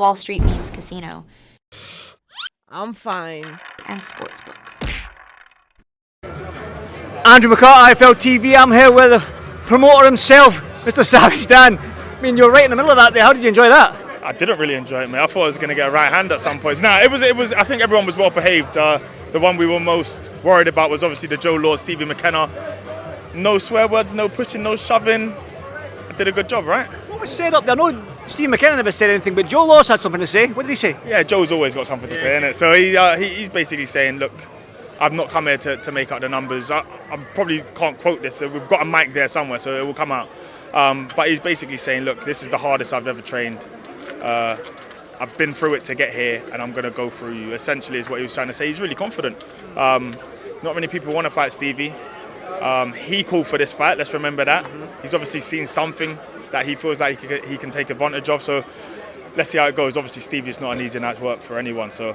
Wall Street Memes Casino. I'm fine. And Sportsbook. Andrew McCart, iFLTV. I'm here with the promoter himself, Mr. Savage Dan. I mean, you're right in the middle of that there. How did you enjoy that? I didn't really enjoy it, mate. I thought I was going to get a right hand at some points. Nah, it was. I think everyone was well behaved. The one we were most worried about was obviously the Joe Law, Stevie McKenna. No swear words, no pushing, no shoving. I did a good job, right? What was said up there? I know Steve McKenna never said anything, but Joe Laws had something to say. What did he say? Yeah, Joe's always got something to say, innit? So he's basically saying, look, I've not come here to make up the numbers. I probably can't quote this. So we've got a mic there somewhere, so it will come out. But he's basically saying, look, this is the hardest I've ever trained. I've been through it to get here, and I'm going to go through you. Essentially, is what he was trying to say. He's really confident. Not many people want to fight Stevie. He called for this fight. Let's remember that. He's obviously seen something that he feels like he can take advantage of. So let's see how it goes. Obviously, Stevie's not an easy night's work for anyone. So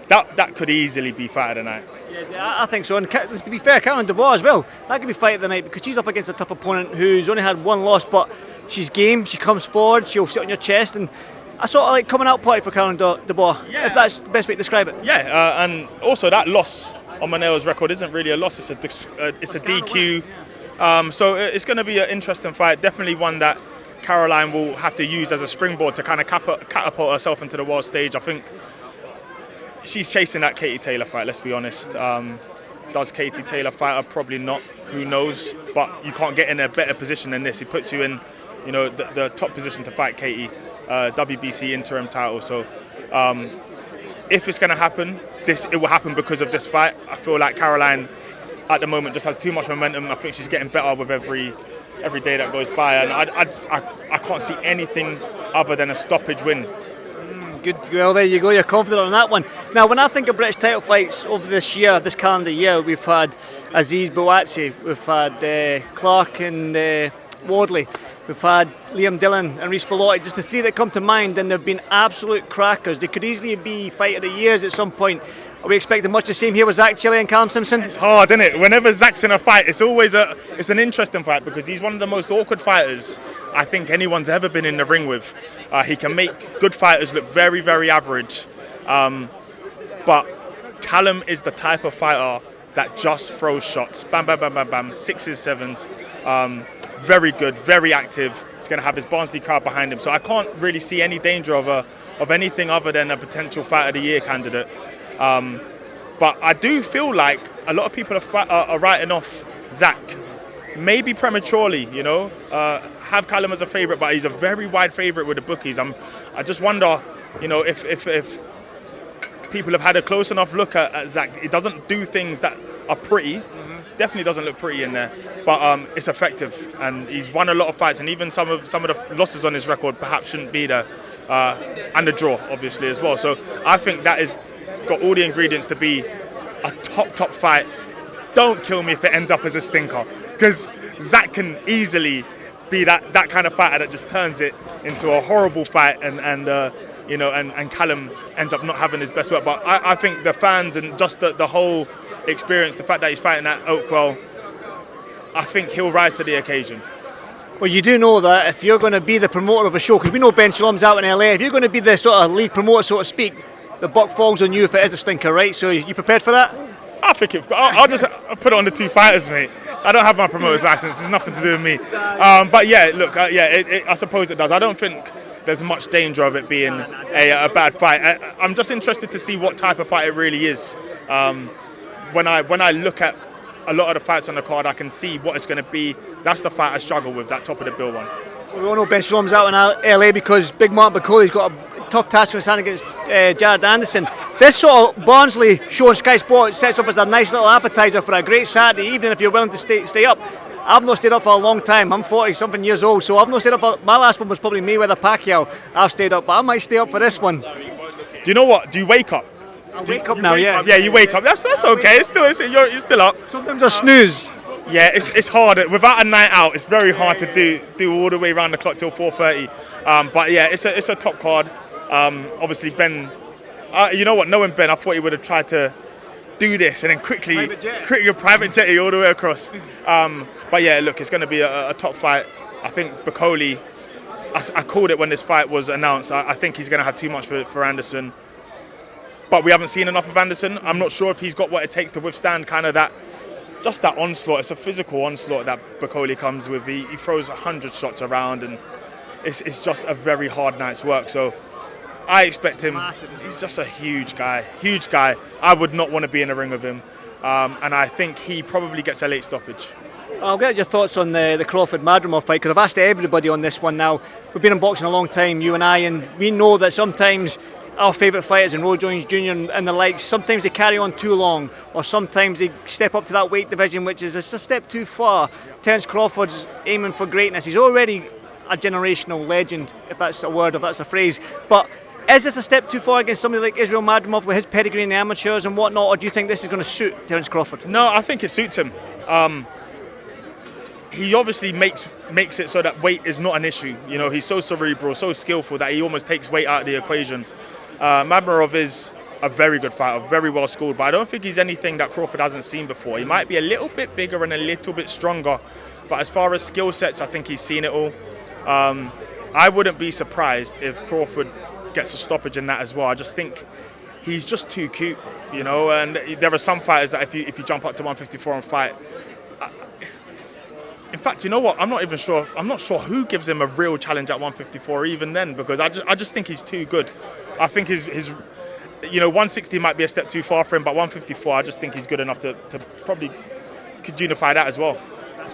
that could easily be fight of the night. Yeah, I think so. And to be fair, Caroline Dubois as well. That could be fight of the night because she's up against a tough opponent who's only had one loss, but she's game. She comes forward. She'll sit on your chest, and I sort of like coming out party for Caroline Dubois. Yeah. If that's the best way to describe it. Yeah, and also that loss on Maneo's record isn't really a loss. It's a DQ. So it's going to be an interesting fight. Definitely one that Caroline will have to use as a springboard to kind of catapult herself into the world stage. I think she's chasing that Katie Taylor fight, let's be honest. Does Katie Taylor fight her? Probably not. Who knows? But you can't get in a better position than this. He puts you in, the top position to fight Katie, WBC interim title. So if it's going to happen, it will happen because of this fight. I feel like Caroline at the moment just has too much momentum. I think she's getting better with every day that goes by, and I can't see anything other than a stoppage win. Good. Well, there you go. You're confident on that one. Now, when I think of British title fights over this calendar year, we've had Aziz Bouatsi, we've had Clark and Wardley, we've had Liam Dillon and Rhys Bellotti, just the three that come to mind, and they've been absolute crackers. They could easily be fight of the years at some point. Are we expecting much the same here with Zach Chile and Callum Simpson? It's hard, isn't it? Whenever Zach's in a fight, it's always an interesting fight because he's one of the most awkward fighters I think anyone's ever been in the ring with. He can make good fighters look very, very average. But Callum is the type of fighter that just throws shots. Bam, bam, bam, bam, bam. Sixes, sevens. Very good, very active. He's going to have his Barnsley crowd behind him. So I can't really see any danger of anything other than a potential fight of the year candidate. But I do feel like a lot of people are writing off Zach, maybe prematurely, have Callum as a favourite, but he's a very wide favourite with the bookies. I just wonder, if people have had a close enough look at Zach. He doesn't do things that are pretty, definitely doesn't look pretty in there, but it's effective, and he's won a lot of fights, and even some of the losses on his record perhaps shouldn't be there, and the draw, obviously, as well. So I think that is got all the ingredients to be a top fight. Don't kill me if it ends up as a stinker, because Zach can easily be that kind of fighter that just turns it into a horrible fight, and Callum ends up not having his best work. But I think the fans and just the whole experience, the fact that he's fighting at Oakwell, I think he'll rise to the occasion. Well, you do know that if you're going to be the promoter of a show, because we know Ben Shalom's out in LA, if you're going to be the sort of lead promoter, so to speak, the buck falls on you if it is a stinker, right? So you prepared for that? I think I'll just put it on the two fighters, mate. I don't have my promoter's license. It's nothing to do with me. But yeah, look, I suppose it does. I don't think there's much danger of it being a bad fight. I'm just interested to see what type of fight it really is. When I look at a lot of the fights on the card, I can see what it's going to be. That's the fight I struggle with, that top of the bill one. Well, we all know Ben Shalom's out in LA because Big Martin Bakole'S got a tough task in his hand against Jared Anderson. This sort of Barnsley show on Sky Sports sets up as a nice little appetiser for a great Saturday evening if you're willing to stay up. I've not stayed up for a long time. I'm 40-something years old, so I've not stayed up for... My last one was probably Mayweather Pacquiao. I've stayed up, but I might stay up for this one. Do you know what? Do you wake up? I wake up now, yeah. Yeah, you wake up. That's okay. You're still up. Sometimes I snooze. Yeah, it's hard. Without a night out, it's very hard to do all the way around the clock till 4:30. But yeah, it's a top card. Obviously, Ben. You know what? Knowing Ben, I thought he would have tried to do this and then quickly your private jetty all the way across. But yeah, look, it's going to be a top fight. I think Bakole, I called it when this fight was announced. I think he's going to have too much for Anderson. But we haven't seen enough of Anderson. I'm not sure if he's got what it takes to withstand kind of that onslaught. It's a physical onslaught that Bakole comes with. He throws 100 shots around, and it's just a very hard night's work. So I expect him. He's just a huge guy. Huge guy. I would not want to be in a ring with him. And I think he probably gets a late stoppage. I'll get your thoughts on the Crawford Madrimov fight, because I've asked everybody on this one now. We've been in boxing a long time, you and I, and we know that sometimes our favourite fighters, and Roy Jones Jr. and the likes, sometimes they carry on too long, or sometimes they step up to that weight division which is just a step too far. Terence Crawford's aiming for greatness. He's already a generational legend, if that's a word, if that's a phrase. But is this a step too far against somebody like Israel Madrimov with his pedigree in the amateurs and whatnot, or do you think this is going to suit Terence Crawford? No, I think it suits him. He obviously makes it so that weight is not an issue. You know, he's so cerebral, so skillful that he almost takes weight out of the equation. Madrimov is a very good fighter, very well schooled, but I don't think he's anything that Crawford hasn't seen before. He might be a little bit bigger and a little bit stronger, but as far as skill sets, I think he's seen it all. I wouldn't be surprised if Crawford gets a stoppage in that as well. I just think he's just too cute, you know, and there are some fighters that if you jump up to 154 and fight, in fact, you know what? I'm not sure who gives him a real challenge at 154 even then, because I just think he's too good. I think his 160 might be a step too far for him, but 154, I just think he's good enough to probably could unify that as well.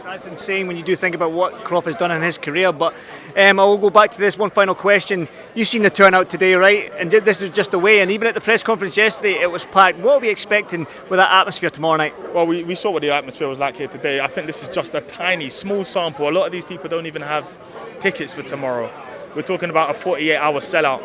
That's insane when you do think about what Crawford's done in his career. But I will go back to this one final question. You've seen the turnout today, right? And this was just the way, and even at the press conference yesterday, it was packed. What are we expecting with that atmosphere tomorrow night? Well, we saw what the atmosphere was like here today. I think this is just a tiny, small sample. A lot of these people don't even have tickets for tomorrow. We're talking about a 48-hour sellout.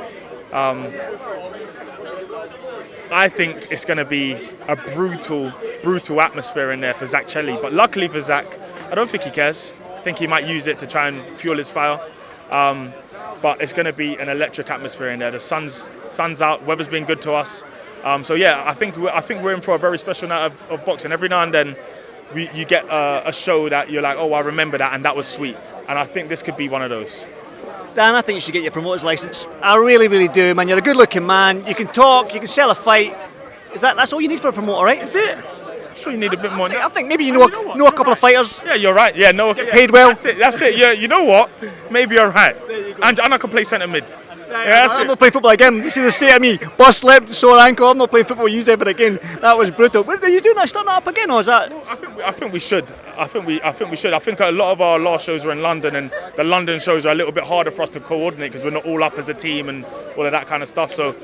I think it's going to be a brutal atmosphere in there for Zach Chelli. But luckily for Zach, I don't think he cares. I think he might use it to try and fuel his fire. But it's going to be an electric atmosphere in there. The sun's out. Weather's been good to us. So yeah, I think we're in for a very special night of boxing. Every now and then, you get a show that you're like, oh, I remember that, and that was sweet. And I think this could be one of those. Dan, I think you should get your promoter's licence. I really, really do, man. You're a good-looking man. You can talk. You can sell a fight. That's all you need for a promoter, right? Is it? I'm sure you need a bit more. I think maybe you know a couple of fighters. Yeah, you're right. Yeah, no. Get paid well. That's it. Yeah, you know what? Maybe you're right. And I can play centre mid. Yeah, I'm not playing football again. You see the state of me. Bust lip, sore ankle. I'm not playing football with you ever again. That was brutal. What are you doing? Starting that up again, or is that? I think we should. I think we should. I think a lot of our last shows were in London, and the London shows are a little bit harder for us to coordinate because we're not all up as a team and all of that kind of stuff. So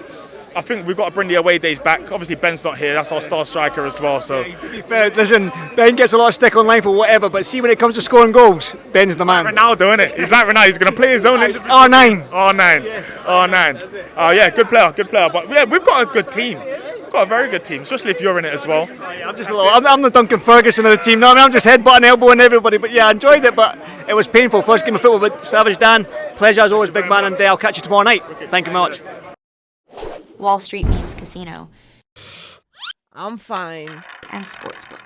I think we've got to bring the away days back. Obviously, Ben's not here. That's our star striker as well. So to be fair, listen, Ben gets a lot of stick online for whatever, but see when it comes to scoring goals, Ben's the man. Ronaldo, isn't it? He's like Ronaldo. He's going to play his own. R9. R9. Oh yeah, good player. But yeah, we've got a good team. We've got a very good team, especially if you're in it as well. I'm the Duncan Ferguson of the team. No, I'm just headbutting, elbowing everybody. But yeah, I enjoyed it, but it was painful. First game of football, but Savage Dan, pleasure as always, big man, and I'll catch you tomorrow night. Thank you very much. Wall Street Memes Casino I'm fine. and Sportsbook.